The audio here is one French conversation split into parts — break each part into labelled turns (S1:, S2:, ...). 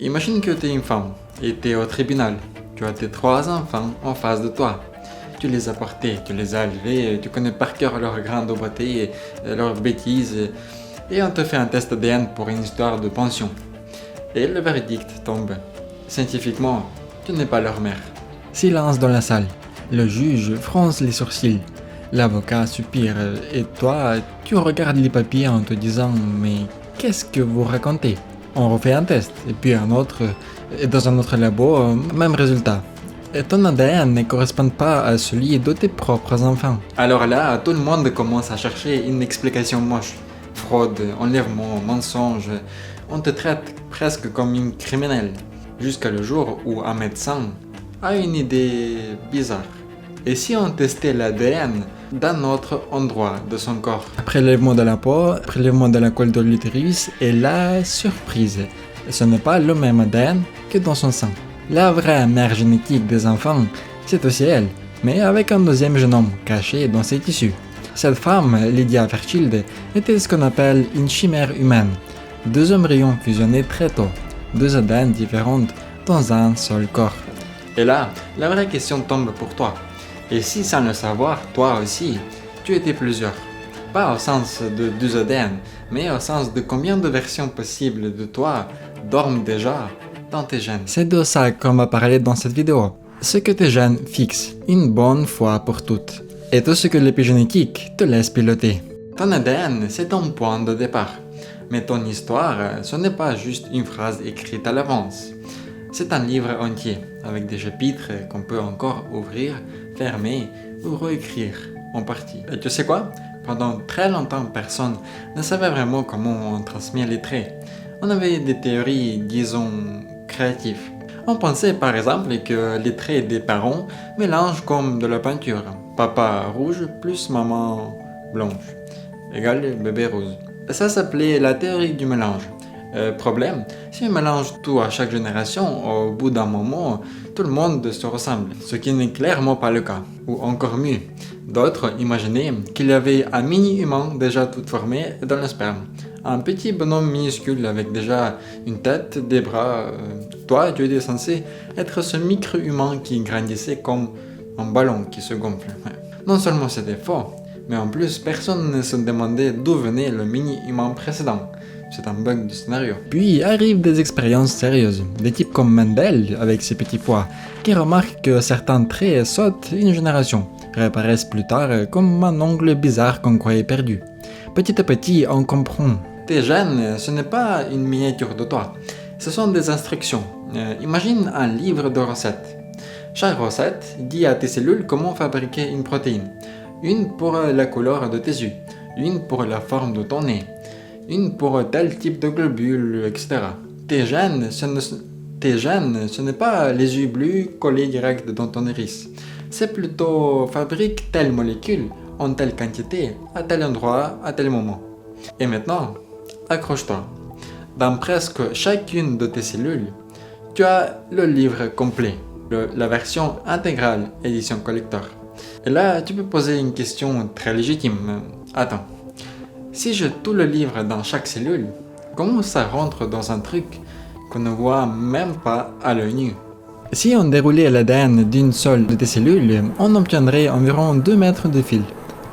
S1: Imagine que tu es une femme et tu es au tribunal. Tu as tes 3 enfants en face de toi. Tu les as portés, tu les as élevés, tu connais par cœur leurs grande beauté, leurs bêtises, et on te fait un test ADN pour une histoire de pension. Et le verdict tombe. Scientifiquement, tu n'es pas leur mère.
S2: Silence dans la salle. Le juge fronce les sourcils. L'avocat soupire et toi, tu regardes les papiers en te disant « Mais qu'est-ce que vous racontez ?» On refait un test, et puis un autre, et dans un autre labo, même résultat. Et ton ADN ne correspond pas à celui de tes propres enfants.
S1: Alors là, tout le monde commence à chercher une explication moche. Fraude, enlèvement, mensonge, on te traite presque comme une criminelle. Jusqu'à le jour où un médecin a une idée bizarre. Et si on testait l'ADN d'un autre endroit de son corps?
S2: Prélèvement de la peau, prélèvement de la colle de l'utérus, et la surprise. Ce n'est pas le même ADN que dans son sang. La vraie mère génétique des enfants, c'est aussi elle, mais avec un deuxième génome caché dans ses tissus. Cette femme, Lydia Fairchild, était ce qu'on appelle une chimère humaine. 2 embryons fusionnés très tôt, 2 ADN différents dans un seul corps.
S1: Et là, la vraie question tombe pour toi. Et si sans le savoir, toi aussi, tu étais plusieurs? Pas au sens de 2 ADN, mais au sens de combien de versions possibles de toi dorment déjà dans tes gènes.
S2: C'est de ça qu'on va parler dans cette vidéo. Ce que tes gènes fixent, une bonne fois pour toutes. Et tout ce que l'épigénétique te laisse piloter.
S1: Ton ADN, c'est ton point de départ. Mais ton histoire, ce n'est pas juste une phrase écrite à l'avance. C'est un livre entier, avec des chapitres qu'on peut encore ouvrir, fermer ou réécrire en partie. Et tu sais quoi? Pendant très longtemps, personne ne savait vraiment comment on transmet les traits. On avait des théories, disons, créatives. On pensait par exemple que les traits des parents mélangent comme de la peinture. Papa rouge plus maman blanche égale bébé rose. Ça s'appelait la théorie du mélange. Problème, si on mélange tout à chaque génération, au bout d'un moment, tout le monde se ressemble, ce qui n'est clairement pas le cas. Ou encore mieux, d'autres imaginaient qu'il y avait un mini-humain déjà tout formé dans le sperme. Un petit bonhomme minuscule avec déjà une tête, des bras. Toi, tu étais censé être ce micro-humain qui grandissait comme un ballon qui se gonfle. Non seulement c'était faux, mais en plus personne ne se demandait d'où venait le mini-humain précédent. C'est un bug du scénario.
S2: Puis arrivent des expériences sérieuses, des types comme Mendel, avec ses petits pois, qui remarquent que certains traits sautent une génération, réapparaissent plus tard comme un ongle bizarre qu'on croyait perdu. Petit à petit, on comprend.
S1: Tes gènes, ce n'est pas une miniature de toi, ce sont des instructions. Imagine un livre de recettes. Chaque recette dit à tes cellules comment fabriquer une protéine. Une pour la couleur de tes yeux, une pour la forme de ton nez, une pour tel type de globule, etc. Tes gènes, ce n'est pas les yeux bleus collés direct dans ton iris. C'est plutôt fabrique telle molécule en telle quantité, à tel endroit, à tel moment. Et maintenant, accroche-toi. Dans presque chacune de tes cellules, tu as le livre complet, la version intégrale édition collector. Et là, tu peux poser une question très légitime. Attends. Si j'ai tout le livre dans chaque cellule, comment ça rentre dans un truc qu'on ne voit même pas à l'œil nu?
S2: Si on déroulait l'ADN d'une seule de tes cellules, on obtiendrait environ 2 mètres de fil.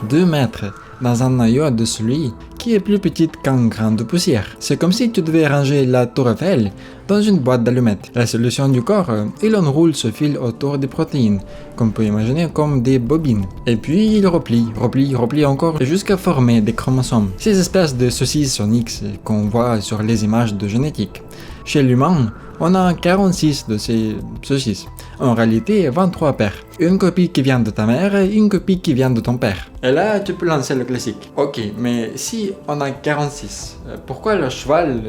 S2: 2 mètres dans un noyau de celui qui est plus petite qu'un grain de poussière. C'est comme si tu devais ranger la tour Eiffel dans une boîte d'allumettes. La solution du corps, et l'on roule ce fil autour des protéines, qu'on peut imaginer comme des bobines. Et puis il replie encore jusqu'à former des chromosomes. Ces espèces de saucisses sur X qu'on voit sur les images de génétique. Chez l'humain, on a 46 de ces saucisses. En réalité, 23 paires. Une copie qui vient de ta mère et une copie qui vient de ton père.
S1: Et là, tu peux lancer le classique. Ok, mais si on a 46, pourquoi le cheval,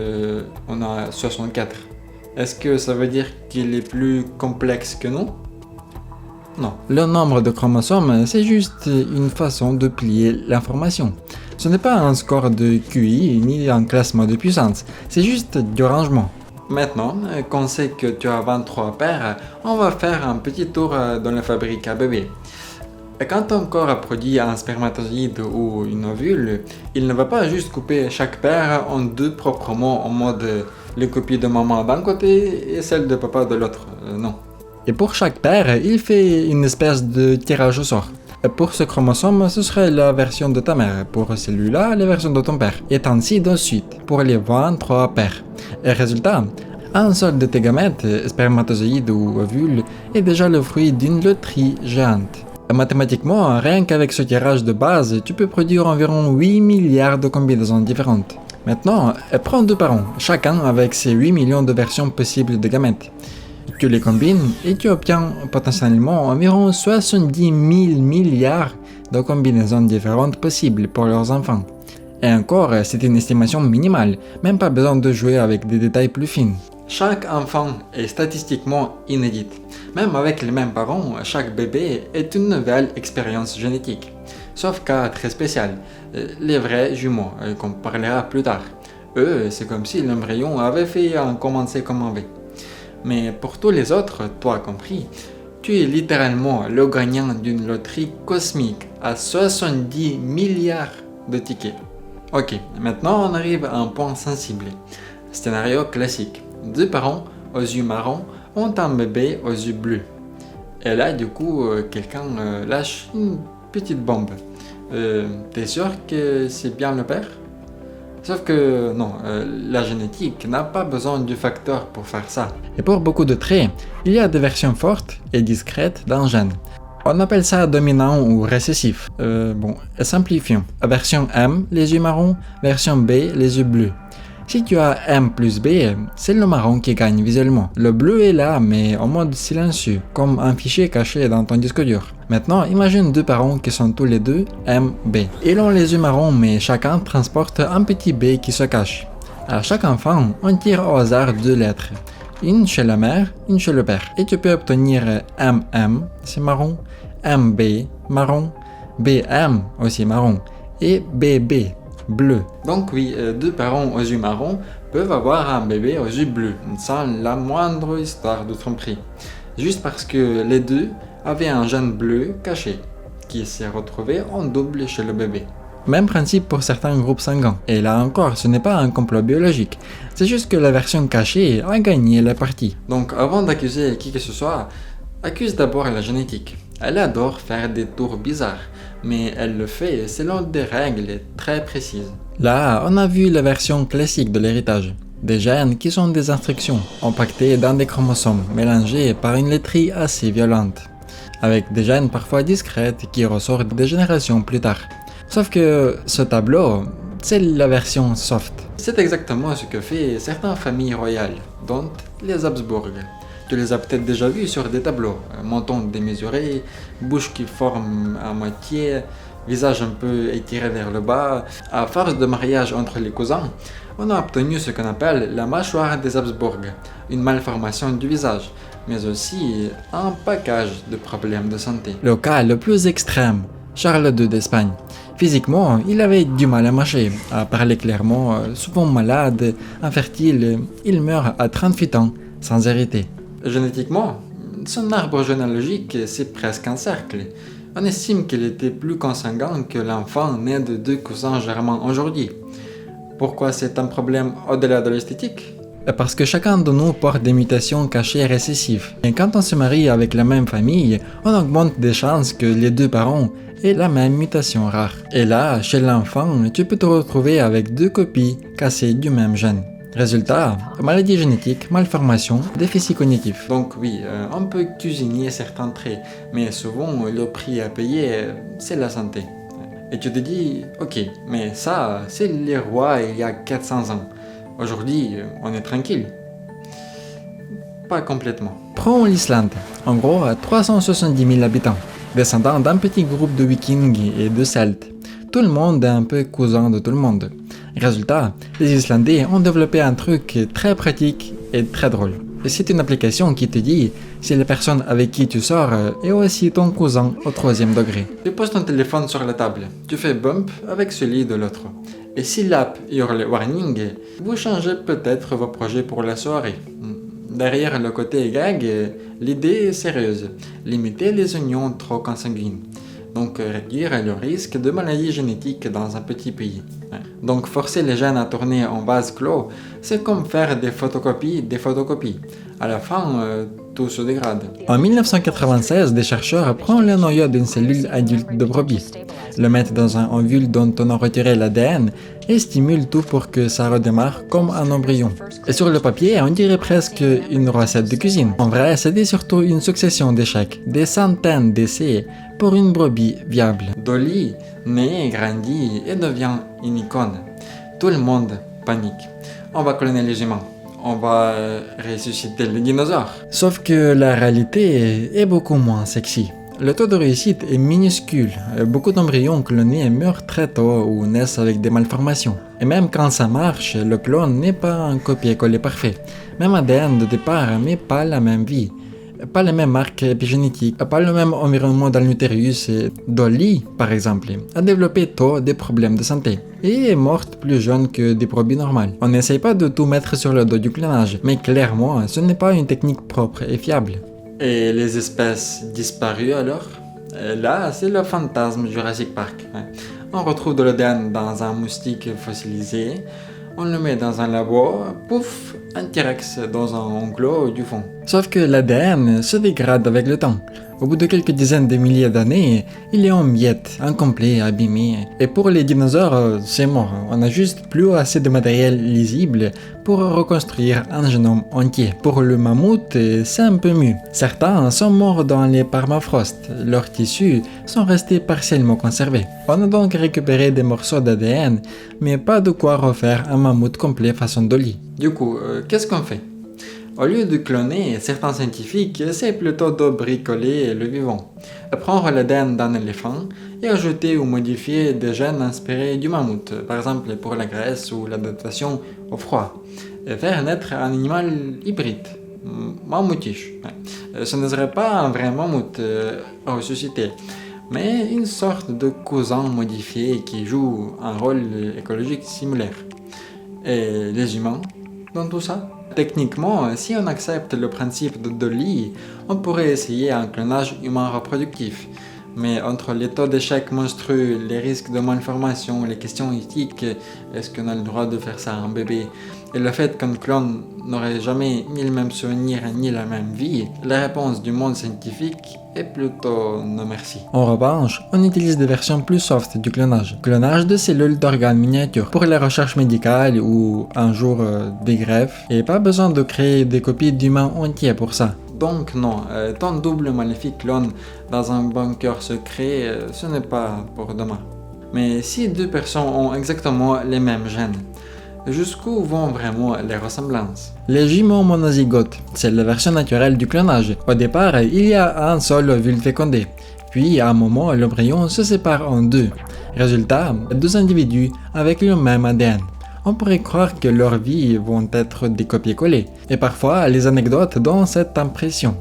S1: on a 64? Est-ce que ça veut dire qu'il est plus complexe que nous? Non.
S2: Le nombre de chromosomes, c'est juste une façon de plier l'information. Ce n'est pas un score de QI ni un classement de puissance, c'est juste du rangement.
S1: Maintenant qu'on sait que tu as 23 paires, on va faire un petit tour dans la fabrique à bébé. Quand ton corps produit un spermatozoïde ou une ovule, il ne va pas juste couper chaque paire en 2 proprement en mode les copies de maman d'un côté et celles de papa de l'autre. Non.
S2: Et pour chaque père, il fait une espèce de tirage au sort. Pour ce chromosome, ce serait la version de ta mère, pour celui-là, la version de ton père, et ainsi de suite, pour les 23 pères. Et résultat, un seul de tes gamètes, spermatozoïdes ou ovules, est déjà le fruit d'une loterie géante. Mathématiquement, rien qu'avec ce tirage de base, tu peux produire environ 8 milliards de combinaisons différentes. Maintenant, prends 2 parents, chacun avec ses 8 millions de versions possibles de gamètes. Tu les combines et tu obtiens potentiellement environ 70 000 milliards de combinaisons différentes possibles pour leurs enfants. Et encore, c'est une estimation minimale, même pas besoin de jouer avec des détails plus fins.
S1: Chaque enfant est statistiquement inédite. Même avec les mêmes parents, chaque bébé est une nouvelle expérience génétique. Sauf cas très spécial, les vrais jumeaux, qu'on parlera plus tard. Eux, c'est comme si l'embryon avait fait commencer comme un V. Mais pour tous les autres, toi compris, tu es littéralement le gagnant d'une loterie cosmique à 70 milliards de tickets. Ok, maintenant on arrive à un point sensible. Scénario classique. 2 parents aux yeux marrons ont un bébé aux yeux bleus. Et là, du coup, quelqu'un lâche une petite bombe. T'es sûr que c'est bien le père? Sauf que non, la génétique n'a pas besoin du facteur pour faire ça.
S2: Et pour beaucoup de traits, il y a des versions fortes et discrètes d'un gène. On appelle ça dominant ou récessif. Simplifions. Version M, les yeux marrons. Version B, les yeux bleus. Si tu as M plus B, c'est le marron qui gagne visuellement. Le bleu est là, mais en mode silencieux, comme un fichier caché dans ton disque dur. Maintenant, imagine 2 parents qui sont tous les deux MB. Ils ont les yeux marrons, mais chacun transporte un petit B qui se cache. À chaque enfant, on tire au hasard 2 lettres. Une chez la mère, une chez le père. Et tu peux obtenir MM, c'est marron, MB, marron, BM, aussi marron, et BB, bleu.
S1: Donc oui, 2 parents aux yeux marrons peuvent avoir un bébé aux yeux bleus, sans la moindre histoire de tromperie. Juste parce que les deux avaient un gène bleu caché, qui s'est retrouvé en double chez le bébé.
S2: Même principe pour certains groupes sanguins. Et là encore, ce n'est pas un complot biologique. C'est juste que la version cachée a gagné la partie.
S1: Donc avant d'accuser qui que ce soit, accuse d'abord la génétique. Elle adore faire des tours bizarres, mais elle le fait selon des règles très précises.
S2: Là, on a vu la version classique de l'héritage. Des gènes qui sont des instructions, empaquetées dans des chromosomes, mélangés par une laiterie assez violente. Avec des gènes parfois discrètes qui ressortent des générations plus tard. Sauf que ce tableau, c'est la version soft.
S1: C'est exactement ce que fait certaines familles royales, dont les Habsbourg. Tu les as peut-être déjà vus sur des tableaux, menton démesuré, bouche qui forme à moitié, visage un peu étiré vers le bas. À force de mariage entre les cousins, on a obtenu ce qu'on appelle la mâchoire des Habsbourg, une malformation du visage, mais aussi un package de problèmes de santé.
S2: Le cas le plus extrême, Charles II d'Espagne. Physiquement, il avait du mal à marcher, à parler clairement, souvent malade, infertile. Il meurt à 38 ans, sans hériter.
S1: Génétiquement, son arbre généalogique, c'est presque un cercle. On estime qu'il était plus consanguin que l'enfant né de 2 cousins germains aujourd'hui. Pourquoi c'est un problème au-delà de l'esthétique?
S2: Parce que chacun de nous porte des mutations cachées récessives. Et quand on se marie avec la même famille, on augmente des chances que les 2 parents aient la même mutation rare. Et là, chez l'enfant, tu peux te retrouver avec 2 copies cassées du même gène. Résultat, maladie génétique, malformation, déficit cognitif.
S1: Donc oui, on peut cuisiner certains traits, mais souvent le prix à payer, c'est la santé. Et tu te dis, ok, mais ça, c'est les rois il y a 400 ans. Aujourd'hui, on est tranquille. Pas complètement.
S2: Prends l'Islande, en gros à 370 000 habitants, descendants d'un petit groupe de vikings et de celtes. Tout le monde est un peu cousin de tout le monde. Résultat, les Islandais ont développé un truc très pratique et très drôle. C'est une application qui te dit si la personne avec qui tu sors est aussi ton cousin au 3e degré.
S1: Tu poses ton téléphone sur la table, tu fais bump avec celui de l'autre. Et si l'app hurle warning, vous changez peut-être vos projets pour la soirée. Derrière le côté gag, l'idée est sérieuse. Limiter les unions trop consanguines. Donc réduire le risque de maladies génétiques dans un petit pays. Donc forcer les gènes à tourner en vase clos, c'est comme faire des photocopies. À la fin, tout se dégrade.
S2: En 1996, des chercheurs prennent le noyau d'une cellule adulte de brebis, le mettent dans un ovule dont on a retiré l'ADN et stimulent tout pour que ça redémarre comme un embryon. Et sur le papier, on dirait presque une recette de cuisine. En vrai, c'était surtout une succession d'échecs, des centaines d'essais pour une brebis viable.
S1: Dolly naît, grandit et devient une icône. Tout le monde panique. On va cloner les humains. On va ressusciter les dinosaures.
S2: Sauf que la réalité est beaucoup moins sexy. Le taux de réussite est minuscule. Beaucoup d'embryons clonés meurent très tôt ou naissent avec des malformations. Et même quand ça marche, le clone n'est pas un copier-coller parfait. Même ADN de départ, mais pas la même vie. Pas les mêmes marques épigénétiques, pas le même environnement dans l'utérus. Dolly, par exemple, a développé tôt des problèmes de santé et est morte plus jeune que des brebis normales. On n'essaye pas de tout mettre sur le dos du clonage, mais clairement, ce n'est pas une technique propre et fiable.
S1: Et les espèces disparues alors? Là, c'est le fantasme Jurassic Park. On retrouve de l'ADN dans un moustique fossilisé, on le met dans un labo, pouf, un T-Rex dans un enclos du fond.
S2: Sauf que l'ADN se dégrade avec le temps. Au bout de quelques dizaines de milliers d'années, il est en miettes, incomplet, abîmé. Et pour les dinosaures, c'est mort. On n'a juste plus assez de matériel lisible pour reconstruire un génome entier. Pour le mammouth, c'est un peu mieux. Certains sont morts dans les permafrost. Leurs tissus sont restés partiellement conservés. On a donc récupéré des morceaux d'ADN, mais pas de quoi refaire un mammouth complet façon Dolly.
S1: Du coup, qu'est-ce qu'on fait? Au lieu de cloner, certains scientifiques essaient plutôt de bricoler le vivant, prendre l'ADN d'un éléphant et ajouter ou modifier des gènes inspirés du mammouth, par exemple pour la graisse ou l'adaptation au froid, et faire naître un animal hybride, mammoutiche. Ce ne serait pas un vrai mammouth ressuscité, mais une sorte de cousin modifié qui joue un rôle écologique similaire. Et les humains dans tout ça? Techniquement, si on accepte le principe de Dolly, on pourrait essayer un clonage humain reproductif. Mais entre les taux d'échec monstrueux, les risques de malformation, les questions éthiques, est-ce qu'on a le droit de faire ça à un bébé, et le fait qu'un clone n'aurait jamais ni le même souvenir ni la même vie, la réponse du monde scientifique est plutôt non merci.
S2: En revanche, on utilise des versions plus soft du clonage. Clonage de cellules d'organes miniatures pour les recherches médicales ou un jour des greffes, et pas besoin de créer des copies d'humains entiers pour ça.
S1: Donc non, ton double maléfique clone dans un bunker secret, ce n'est pas pour demain. Mais si deux personnes ont exactement les mêmes gènes, jusqu'où vont vraiment les ressemblances?
S2: Les jumeaux monozygotes, c'est la version naturelle du clonage. Au départ, il y a un seul ovule fécondé. Puis, à un moment, l'embryon se sépare en deux. Résultat, deux individus avec le même ADN. On pourrait croire que leurs vies vont être des copier-coller. Et parfois, les anecdotes donnent cette impression.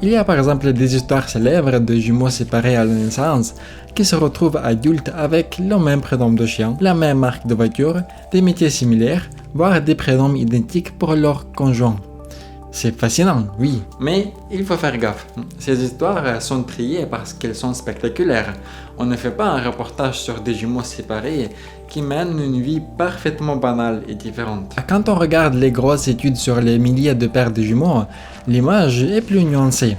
S2: Il y a par exemple des histoires célèbres de jumeaux séparés à la naissance qui se retrouvent adultes avec le même prénom de chien, la même marque de voiture, des métiers similaires, voire des prénoms identiques pour leurs conjoints. C'est fascinant, oui.
S1: Mais il faut faire gaffe. Ces histoires sont triées parce qu'elles sont spectaculaires. On ne fait pas un reportage sur des jumeaux séparés qui mènent une vie parfaitement banale et différente.
S2: Quand on regarde les grosses études sur les milliers de paires de jumeaux, l'image est plus nuancée.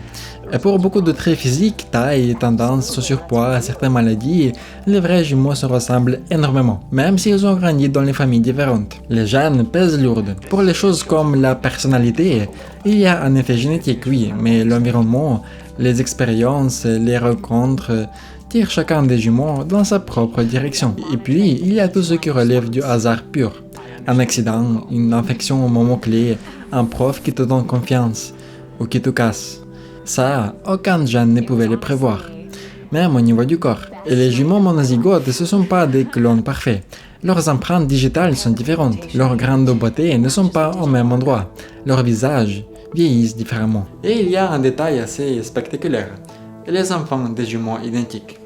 S2: Et pour beaucoup de traits physiques, taille, tendance, surpoids, certaines maladies, les vrais jumeaux se ressemblent énormément, même s'ils ont grandi dans les familles différentes. Les gènes pèsent lourd. Pour les choses comme la personnalité, il y a un effet génétique, oui, mais l'environnement, les expériences, les rencontres tirent chacun des jumeaux dans sa propre direction. Et puis, il y a tout ce qui relève du hasard pur. Un accident, une infection au moment clé, un prof qui te donne confiance ou qui te casse. Ça, aucun gène ne pouvait le prévoir, même au niveau du corps. Et les jumeaux monozygotes, ce ne sont pas des clones parfaits. Leurs empreintes digitales sont différentes. Leurs grains de beauté ne sont pas au même endroit. Leurs visages vieillissent différemment.
S1: Et il y a un détail assez spectaculaire. Les enfants des jumeaux identiques.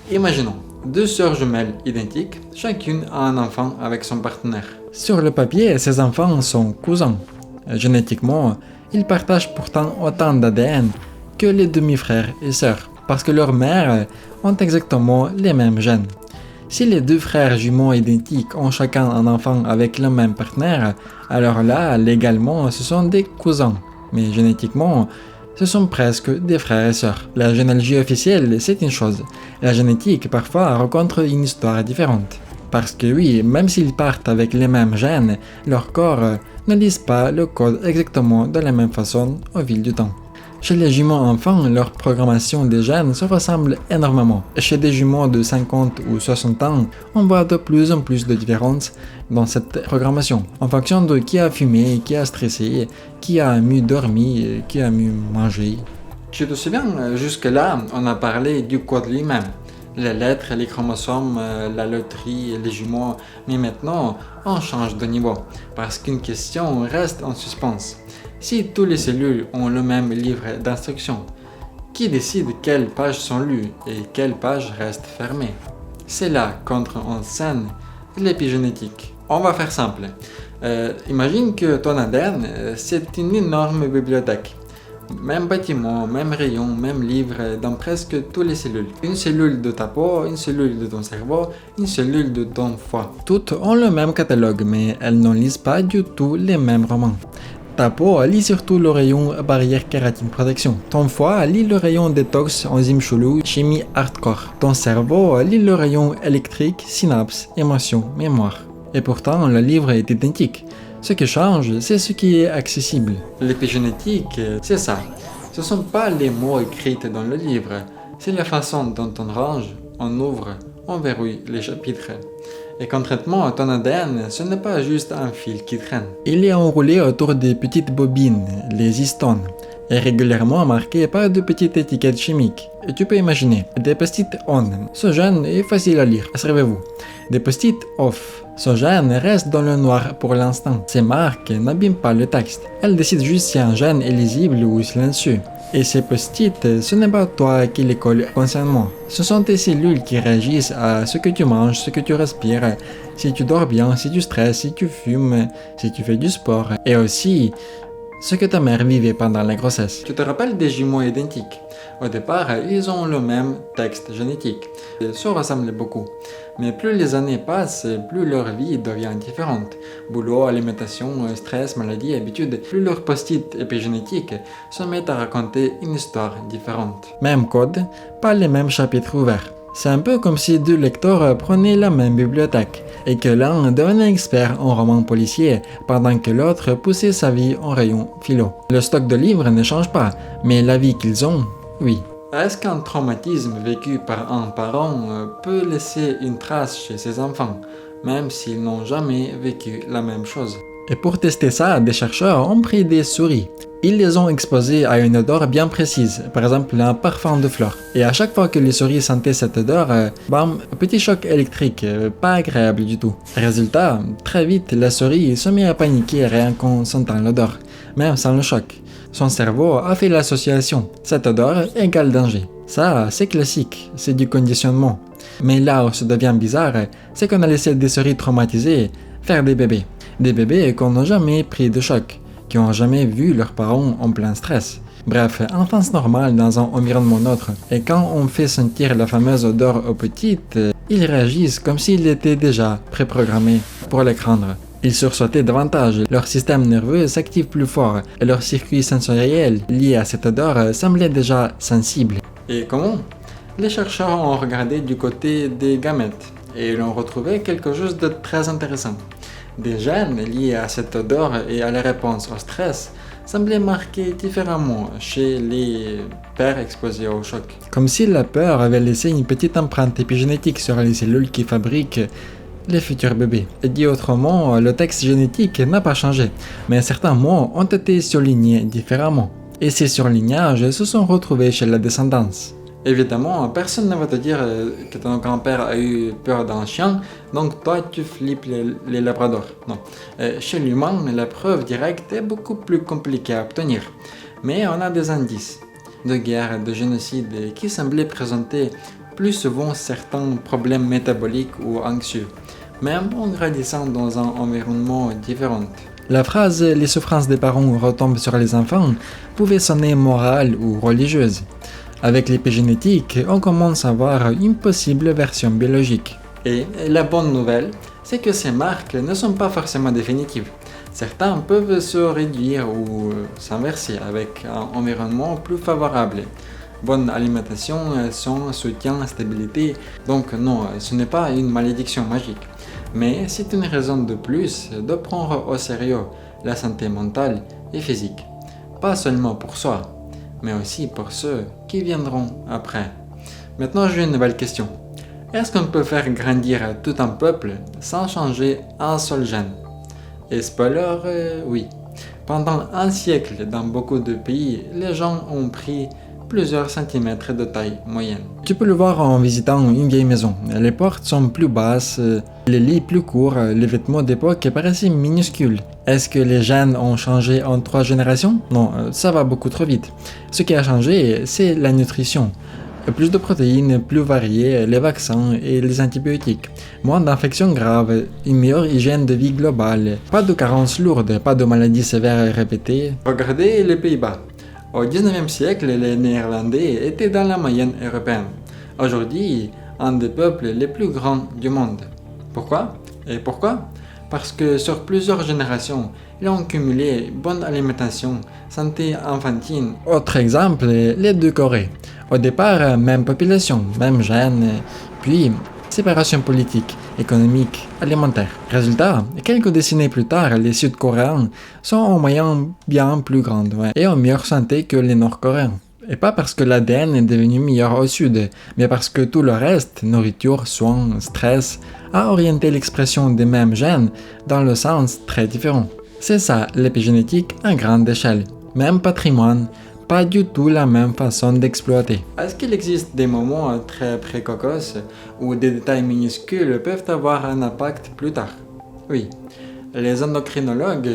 S1: Imaginons, deux sœurs jumelles identiques, chacune a un enfant avec son partenaire.
S2: Sur le papier, ces enfants sont cousins. Génétiquement, ils partagent pourtant autant d'ADN que les demi-frères et sœurs, parce que leurs mères ont exactement les mêmes gènes. Si les deux frères jumeaux identiques ont chacun un enfant avec le même partenaire, alors là, légalement, ce sont des cousins. Mais génétiquement, ce sont presque des frères et sœurs. La généalogie officielle, c'est une chose. La génétique, parfois, rencontre une histoire différente. Parce que oui, même s'ils partent avec les mêmes gènes, leurs corps ne lisent pas le code exactement de la même façon au fil du temps. Chez les jumeaux enfants, leur programmation des gènes se ressemble énormément. Chez des jumeaux de 50 ou 60 ans, on voit de plus en plus de différences dans cette programmation, en fonction de qui a fumé, qui a stressé, qui a mieux dormi, qui a mieux mangé.
S1: Tu te souviens, jusque-là, on a parlé du code lui-même. Les lettres, les chromosomes, la loterie, les jumeaux, mais maintenant, on change de niveau, parce qu'une question reste en suspens. Si toutes les cellules ont le même livre d'instructions, qui décide quelles pages sont lues et quelles pages restent fermées? C'est là qu'entre en scène l'épigénétique. On va faire simple. Imagine que ton ADN, c'est une énorme bibliothèque. Même bâtiment, même rayon, même livre dans presque toutes les cellules. Une cellule de ta peau, une cellule de ton cerveau, une cellule de ton foie.
S2: Toutes ont le même catalogue, mais elles ne lisent pas du tout les mêmes romans. Ta peau lit surtout le rayon barrière kératine protection. Ton foie lit le rayon détox, enzymes chelou, chimie hardcore. Ton cerveau lit le rayon électrique, synapses, émotions, mémoire. Et pourtant, le livre est identique. Ce qui change, c'est ce qui est accessible.
S1: L'épigénétique, c'est ça. Ce ne sont pas les mots écrits dans le livre, c'est la façon dont on range, on ouvre, on verrouille les chapitres. Et concrètement, ton ADN, ce n'est pas juste un fil qui traîne.
S2: Il est enroulé autour des petites bobines, les histones, et régulièrement marqué par de petites étiquettes chimiques. Et tu peux imaginer, des post-it on, ce gène est facile à lire, servez-vous. Des post-it off, ce gène reste dans le noir pour l'instant. Ces marques n'abîment pas le texte, elles décident juste si un gène est lisible ou silencieux. Et ces post-it, ce n'est pas toi qui les colle consciemment. Ce sont tes cellules qui réagissent à ce que tu manges, ce que tu respires, si tu dors bien, si tu stresses, si tu fumes, si tu fais du sport. Et aussi, ce que ta mère vivait pendant la grossesse.
S1: Tu te rappelles des jumeaux identiques? Au départ, ils ont le même texte génétique. Ils se ressemblent beaucoup. Mais plus les années passent, plus leur vie devient différente. Boulot, alimentation, stress, maladie, habitudes, plus leur post-it épigénétique se met à raconter une histoire différente.
S2: Même code, pas les mêmes chapitres ouverts. C'est un peu comme si deux lecteurs prenaient la même bibliothèque et que l'un devenait expert en romans policiers pendant que l'autre poussait sa vie en rayon philo. Le stock de livres ne change pas, mais la vie qu'ils ont, oui.
S1: Est-ce qu'un traumatisme vécu par un parent peut laisser une trace chez ses enfants, même s'ils n'ont jamais vécu la même chose?
S2: Et pour tester ça, des chercheurs ont pris des souris. Ils les ont exposées à une odeur bien précise, par exemple un parfum de fleurs. Et à chaque fois que les souris sentaient cette odeur, bam, petit choc électrique, pas agréable du tout. Résultat, très vite, la souris se met à paniquer rien qu'en sentant l'odeur, même sans le choc. Son cerveau a fait l'association, cette odeur égale danger. Ça, c'est classique, c'est du conditionnement. Mais là où ça devient bizarre, c'est qu'on a laissé des souris traumatisées faire des bébés. Des bébés qu'on n'a jamais pris de choc, qui n'ont jamais vu leurs parents en plein stress. Bref, enfance normale dans un environnement neutre. Et quand on fait sentir la fameuse odeur aux petites, ils réagissent comme s'ils étaient déjà préprogrammés pour les craindre. Ils sursautaient davantage, leur système nerveux s'active plus fort et leurs circuits sensoriels liés à cette odeur semblaient déjà sensibles.
S1: Et comment? Les chercheurs ont regardé du côté des gamètes et ils ont retrouvé quelque chose de très intéressant. Des gènes liés à cette odeur et à la réponse au stress semblaient marqués différemment chez les pères exposés au choc.
S2: Comme si la peur avait laissé une petite empreinte épigénétique sur les cellules qui fabriquent les futurs bébés. Dit autrement, le texte génétique n'a pas changé, mais certains mots ont été surlignés différemment. Et ces surlignages se sont retrouvés chez la descendance.
S1: Évidemment, personne ne va te dire que ton grand-père a eu peur d'un chien, donc toi tu flippes les labradors. Non. Chez l'humain, la preuve directe est beaucoup plus compliquée à obtenir. Mais on a des indices de guerre, de génocide qui semblaient présenter plus souvent certains problèmes métaboliques ou anxieux, même en grandissant dans un environnement différent.
S2: La phrase « les souffrances des parents retombent sur les enfants » pouvait sonner morale ou religieuse. Avec l'épigénétique, on commence à voir une possible version biologique.
S1: Et la bonne nouvelle, c'est que ces marques ne sont pas forcément définitives. Certains peuvent se réduire ou s'inverser avec un environnement plus favorable. Bonne alimentation, son soutien, stabilité. Donc non, ce n'est pas une malédiction magique. Mais c'est une raison de plus de prendre au sérieux la santé mentale et physique. Pas seulement pour soi, mais aussi pour ceux qui viendront après. Maintenant, j'ai une nouvelle question. Est-ce qu'on peut faire grandir tout un peuple sans changer un seul gène? Et spoiler, oui. Pendant un siècle, dans beaucoup de pays, les gens ont pris plusieurs centimètres de taille moyenne.
S2: Tu peux le voir en visitant une vieille maison. Les portes sont plus basses, les lits plus courts, les vêtements d'époque paraissaient minuscules. Est-ce que les gènes ont changé en 3 générations? Non, ça va beaucoup trop vite. Ce qui a changé, c'est la nutrition. Plus de protéines, plus variées, les vaccins et les antibiotiques. Moins d'infections graves, une meilleure hygiène de vie globale. Pas de carences lourdes, pas de maladies sévères répétées.
S1: Regardez les Pays-Bas. Au 19e siècle, les Néerlandais étaient dans la moyenne européenne. Aujourd'hui, un des peuples les plus grands du monde. Pourquoi? Et pourquoi? Parce que sur plusieurs générations, ils ont cumulé bonne alimentation, santé infantile.
S2: Autre exemple, les 2 Corées. Au départ, même population, même gènes, puis séparation politique, économique, alimentaire. Résultat, quelques décennies plus tard, les Sud-Coréens sont en moyenne bien plus grandes et en meilleure santé que les Nord-Coréens. Et pas parce que l'ADN est devenu meilleur au sud, mais parce que tout le reste, nourriture, soins, stress, a orienté l'expression des mêmes gènes dans le sens très différent. C'est ça l'épigénétique à grande échelle. Même patrimoine, pas du tout la même façon d'exploiter.
S1: Est-ce qu'il existe des moments très précoces où des détails minuscules peuvent avoir un impact plus tard? Oui. Les endocrinologues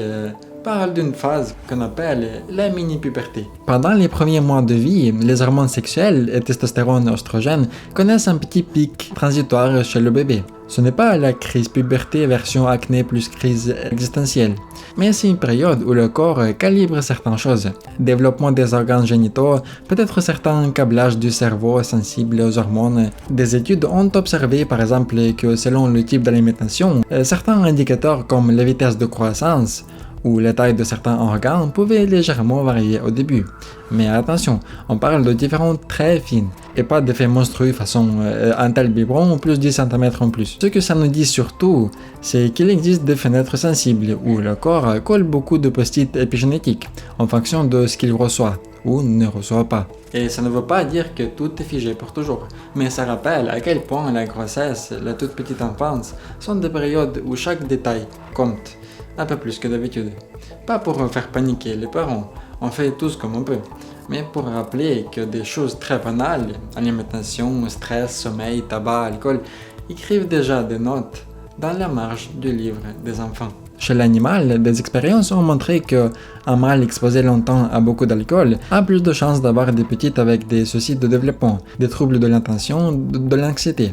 S1: parlent d'une phase qu'on appelle la mini-puberté.
S2: Pendant les premiers mois de vie, les hormones sexuelles et testostérone et oestrogène connaissent un petit pic transitoire chez le bébé. Ce n'est pas la crise puberté version acné plus crise existentielle, mais c'est une période où le corps calibre certaines choses. Développement des organes génitaux, peut-être certains câblages du cerveau sensibles aux hormones. Des études ont observé par exemple que selon le type d'alimentation, certains indicateurs comme la vitesse de croissance ou la taille de certains organes pouvaient légèrement varier au début. Mais attention, on parle de différences très fines, et pas d'effets monstrueux façon un tel biberon plus 10 cm en plus. Ce que ça nous dit surtout, c'est qu'il existe des fenêtres sensibles où le corps colle beaucoup de post-it épigénétiques en fonction de ce qu'il reçoit ou ne reçoit pas.
S1: Et ça ne veut pas dire que tout est figé pour toujours, mais ça rappelle à quel point la grossesse, la toute petite enfance sont des périodes où chaque détail compte. Un peu plus que d'habitude. Pas pour faire paniquer les parents, on fait tous comme on peut, mais pour rappeler que des choses très banales, alimentation, stress, sommeil, tabac, alcool, écrivent déjà des notes dans la marge du livre des enfants.
S2: Chez l'animal, des expériences ont montré qu'un mâle exposé longtemps à beaucoup d'alcool a plus de chances d'avoir des petites avec des soucis de développement, des troubles de l'attention, de l'anxiété.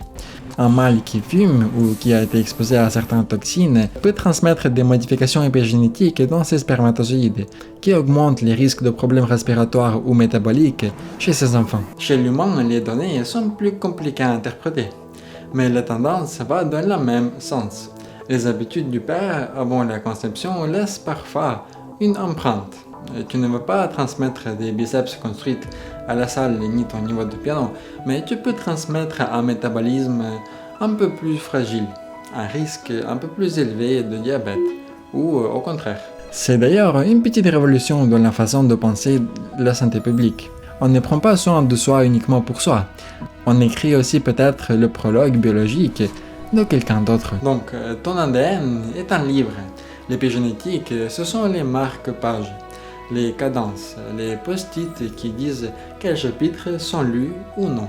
S2: Un mâle qui fume ou qui a été exposé à certaines toxines peut transmettre des modifications épigénétiques dans ses spermatozoïdes, qui augmentent les risques de problèmes respiratoires ou métaboliques chez ces enfants.
S1: Chez l'humain, les données sont plus compliquées à interpréter, mais la tendance va dans le même sens. Les habitudes du père avant la conception laissent parfois une empreinte. Tu ne veux pas transmettre des biceps construits à la salle ni ton niveau de piano, mais tu peux transmettre un métabolisme un peu plus fragile, un risque un peu plus élevé de diabète, ou au contraire.
S2: C'est d'ailleurs une petite révolution dans la façon de penser la santé publique. On ne prend pas soin de soi uniquement pour soi. On écrit aussi peut-être le prologue biologique de quelqu'un d'autre.
S1: Donc, ton ADN est un livre. L'épigénétique, ce sont les marque-pages, les cadences, les post-it qui disent quels chapitres sont lus ou non.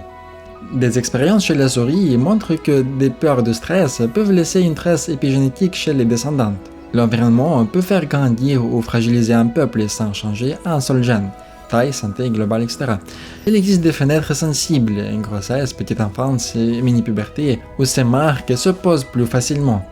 S2: Des expériences chez la souris montrent que des peurs de stress peuvent laisser une trace épigénétique chez les descendantes. L'environnement peut faire grandir ou fragiliser un peuple sans changer un seul gène. Taille, santé globale, etc. Il existe des fenêtres sensibles, une grossesse, petite enfance et mini-puberté, où ces marques se posent plus facilement.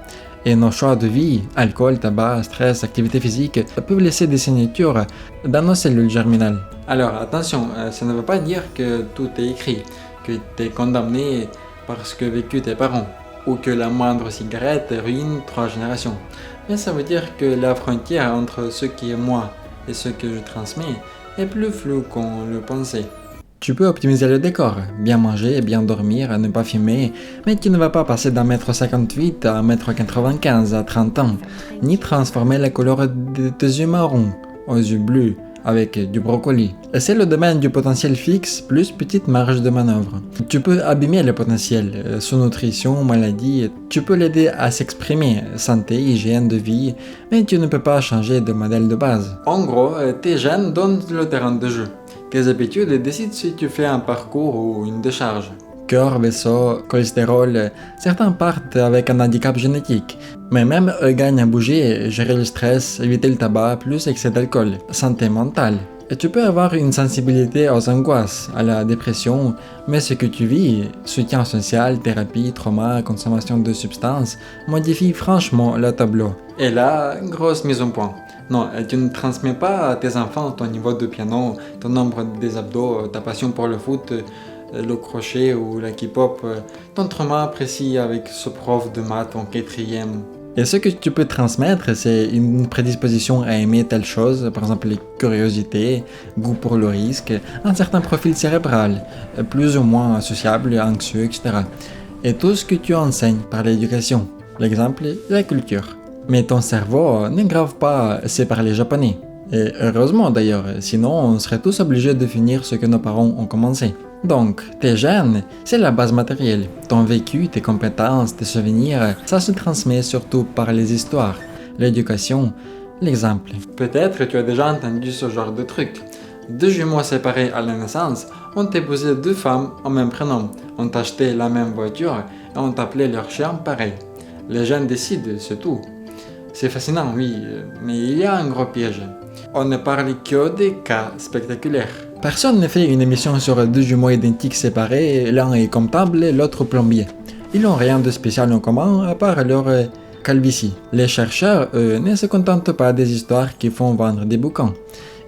S2: Et nos choix de vie, alcool, tabac, stress, activité physique, peuvent laisser des signatures dans nos cellules germinales.
S1: Alors attention, ça ne veut pas dire que tout est écrit, que tu es condamné parce que vécu tes parents. ou que la moindre cigarette ruine 3 générations. Mais ça veut dire que la frontière entre ce qui est moi et ce que je transmets est plus floue qu'on le pensait.
S2: Tu peux optimiser le décor, bien manger, bien dormir, ne pas fumer, mais tu ne vas pas passer d'un mètre 58 à 1,95 m à 30 ans, ni transformer la couleur de tes yeux marrons aux yeux bleus avec du brocoli. C'est le domaine du potentiel fixe plus petite marge de manœuvre. Tu peux abîmer le potentiel, sous-nutrition, maladie, tu peux l'aider à s'exprimer, santé, hygiène de vie, mais tu ne peux pas changer de modèle de base.
S1: En gros, tes gènes donnent le terrain de jeu. Tes habitudes décident si tu fais un parcours ou une décharge.
S2: Cœur, vaisseau, cholestérol, certains partent avec un handicap génétique, mais même eux gagnent à bouger, gérer le stress, éviter le tabac, plus excès d'alcool, santé mentale. Et tu peux avoir une sensibilité aux angoisses, à la dépression, mais ce que tu vis, soutien social, thérapie, trauma, consommation de substances, modifie franchement le tableau.
S1: Et là, grosse mise au point. Non, tu ne transmets pas à tes enfants ton niveau de piano, ton nombre des abdos, ta passion pour le foot, le crochet ou la K-pop, ton trauma précis avec ce prof de maths en 4e.
S2: Et ce que tu peux transmettre, c'est une prédisposition à aimer telle chose, par exemple les curiosités, goût pour le risque, un certain profil cérébral, plus ou moins sociable, anxieux, etc. Et tout ce que tu enseignes par l'éducation, l'exemple, la culture. Mais ton cerveau ne grave pas, c'est par les japonais. Et heureusement d'ailleurs, sinon on serait tous obligés de finir ce que nos parents ont commencé. Donc, tes gènes, c'est la base matérielle. Ton vécu, tes compétences, tes souvenirs, ça se transmet surtout par les histoires, l'éducation, l'exemple.
S1: Peut-être tu as déjà entendu ce genre de truc. 2 jumeaux séparés à la naissance ont épousé 2 femmes au même prénom, ont acheté la même voiture et ont appelé leur chien pareil. Les gènes décident, c'est tout. C'est fascinant, oui, mais il y a un gros piège. On ne parle que des cas spectaculaires.
S2: Personne ne fait une émission sur 2 jumeaux identiques séparés, l'un est comptable, l'autre plombier. Ils n'ont rien de spécial en commun à part leur calvitie. Les chercheurs, eux, ne se contentent pas des histoires qui font vendre des bouquins.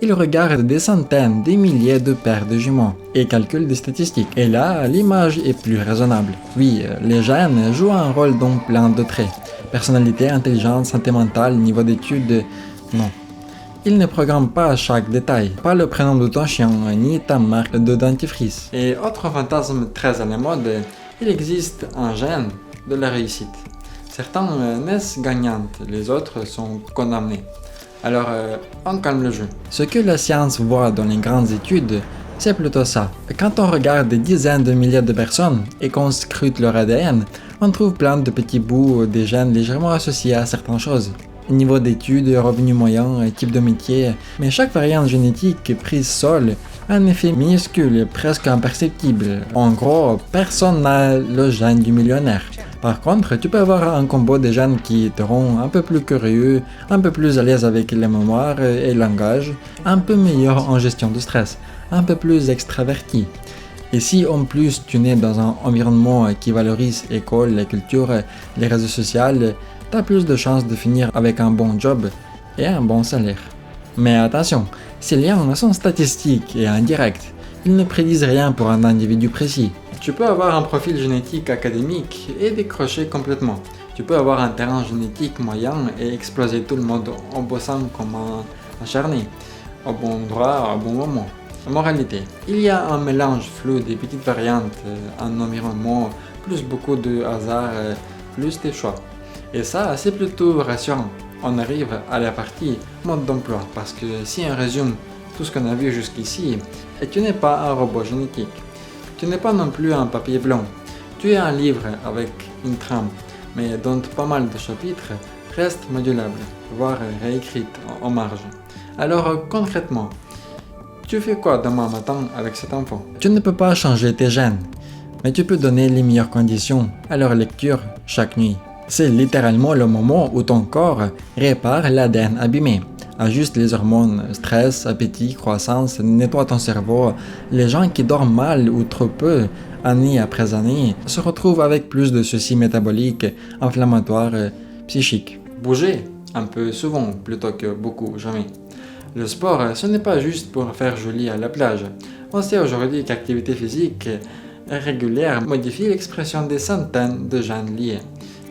S2: Ils regardent des centaines, des milliers de paires de jumeaux et calculent des statistiques. Et là, l'image est plus raisonnable. Oui, les gènes jouent un rôle dans plein de traits. Personnalité, intelligence, santé mentale, niveau d'études, non. Ils ne programment pas chaque détail, pas le prénom de ton chien, ni ta marque de dentifrice.
S1: Et autre fantasme très à la mode, il existe un gène de la réussite. Certains naissent gagnantes, les autres sont condamnés. Alors, on calme le jeu.
S2: Ce que la science voit dans les grandes études, c'est plutôt ça. Quand on regarde des dizaines de milliers de personnes et qu'on scrute leur ADN, on trouve plein de petits bouts des gènes légèrement associés à certaines choses. Niveau d'études, revenus moyens, type de métier, mais chaque variante génétique prise seule a un effet minuscule, presque imperceptible. En gros, personne n'a le gène du millionnaire. Par contre, tu peux avoir un combo de gènes qui te rend un peu plus curieux, un peu plus à l'aise avec les mémoires et le langage, un peu meilleur en gestion de stress, un peu plus extraverti. Et si en plus tu nais dans un environnement qui valorise l'école, la culture, les réseaux sociaux, tu as plus de chances de finir avec un bon job et un bon salaire. Mais attention, ces liens sont statistiques et indirects. Ils ne prédisent rien pour un individu précis.
S1: Tu peux avoir un profil génétique académique et décrocher complètement. Tu peux avoir un terrain génétique moyen et exploser tout le monde en bossant comme un acharné, au bon endroit, au bon moment. Moralité, il y a un mélange flou des petites variantes, un environnement, plus beaucoup de hasard, plus des choix. Et ça, c'est plutôt rassurant. On arrive à la partie mode d'emploi, parce que si on résume tout ce qu'on a vu jusqu'ici, et tu n'es pas un robot génétique. Tu n'es pas non plus un papier blanc. Tu es un livre avec une trame, mais dont pas mal de chapitres restent modulables, voire réécrites en marge. Alors concrètement, tu fais quoi demain matin avec cet enfant?
S2: Tu ne peux pas changer tes gènes, mais tu peux donner les meilleures conditions à leur lecture chaque nuit. C'est littéralement le moment où ton corps répare l'ADN abîmé, ajuste les hormones, stress, appétit, croissance, nettoie ton cerveau. Les gens qui dorment mal ou trop peu, année après année, se retrouvent avec plus de soucis métaboliques, inflammatoires, psychiques.
S1: Bouger un peu souvent plutôt que beaucoup, jamais. Le sport, ce n'est pas juste pour faire joli à la plage. On sait aujourd'hui qu'activité physique régulière modifie l'expression des centaines de gènes liés.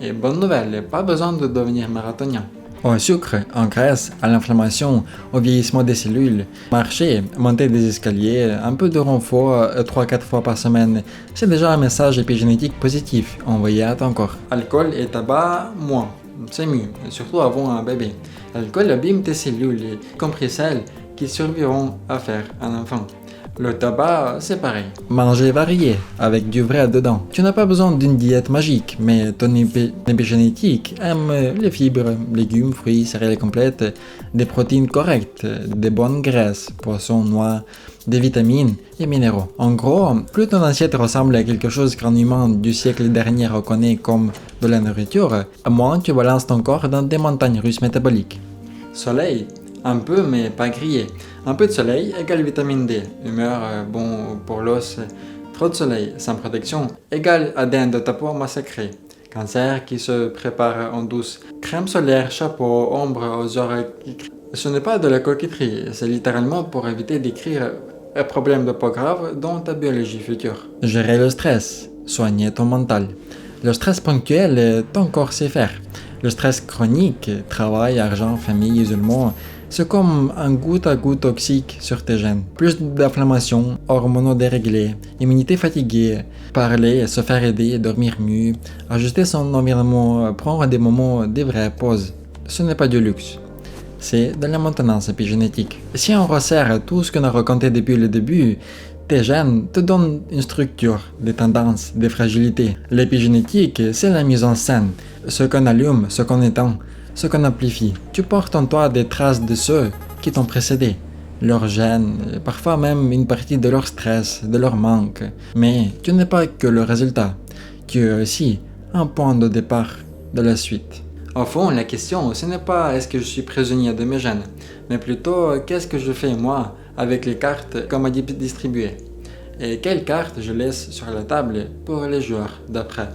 S1: Et bonne nouvelle, pas besoin de devenir marathonien.
S2: Au sucre, en graisse, à l'inflammation, au vieillissement des cellules, marcher, monter des escaliers, un peu de renfort 3-4 fois par semaine, c'est déjà un message épigénétique positif envoyé à ton corps.
S1: Alcool et tabac, moins. C'est mieux, surtout avant un bébé. L'alcool abîme tes cellules, y compris celles qui survivront à faire un enfant. Le tabac, c'est pareil.
S2: Manger varié, avec du vrai dedans. Tu n'as pas besoin d'une diète magique, mais ton épigénétique aime les fibres, légumes, fruits, céréales complètes, des protéines correctes, des bonnes graisses, poissons, noix, des vitamines et minéraux. En gros, plus ton assiette ressemble à quelque chose qu'un humain du siècle dernier reconnaît comme de la nourriture, moins tu balances ton corps dans des montagnes russes métaboliques.
S1: Soleil, un peu mais pas grillé. Un peu de soleil égale vitamine D. Humeur bon pour l'os. Trop de soleil sans protection égale ADN de ta peau massacré. Cancer qui se prépare en douce. Crème solaire, chapeau, ombre aux oreilles. Ce n'est pas de la coquetterie, c'est littéralement pour éviter d'écrire un problème de peau grave dans ta biologie future.
S2: Gérer le stress, soigner ton mental. Le stress ponctuel, ton corps sait faire. Le stress chronique, travail, argent, famille, isolement, c'est comme un goutte à goutte toxique sur tes gènes. Plus d'inflammation, hormones déréglés, immunité fatiguée, parler, se faire aider, dormir mieux, ajuster son environnement, prendre des moments de vraies pauses. Ce n'est pas du luxe. C'est de la maintenance épigénétique. Si on resserre tout ce qu'on a raconté depuis le début, tes gènes te donnent une structure, des tendances, des fragilités. L'épigénétique, c'est la mise en scène, ce qu'on allume, ce qu'on éteint, ce qu'on amplifie. Tu portes en toi des traces de ceux qui t'ont précédé, leurs gènes, parfois même une partie de leur stress, de leur manque. Mais tu n'es pas que le résultat, tu es aussi un point de départ de la suite.
S1: Au fond, la question, ce n'est pas est-ce que je suis prisonnier de mes gènes, mais plutôt qu'est-ce que je fais moi avec les cartes qu'on m'a distribuées. Et quelles cartes je laisse sur la table pour les joueurs d'après.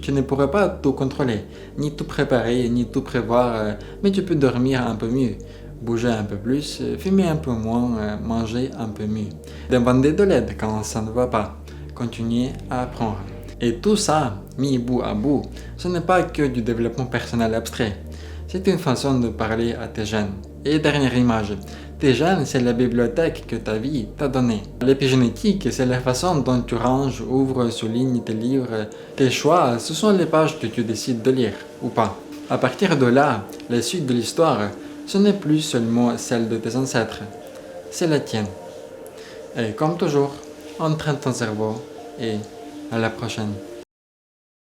S1: Tu ne pourrais pas tout contrôler, ni tout préparer, ni tout prévoir, mais tu peux dormir un peu mieux, bouger un peu plus, fumer un peu moins, manger un peu mieux. Demander de l'aide quand ça ne va pas, continuer à apprendre. Et tout ça, mis bout à bout, ce n'est pas que du développement personnel abstrait. C'est une façon de parler à tes gènes. Et dernière image, tes gènes, c'est la bibliothèque que ta vie t'a donnée. L'épigénétique, c'est la façon dont tu ranges, ouvres, soulignes tes livres. Tes choix, ce sont les pages que tu décides de lire, ou pas. À partir de là, la suite de l'histoire, ce n'est plus seulement celle de tes ancêtres, c'est la tienne. Et comme toujours, entraîne ton cerveau et à la prochaine.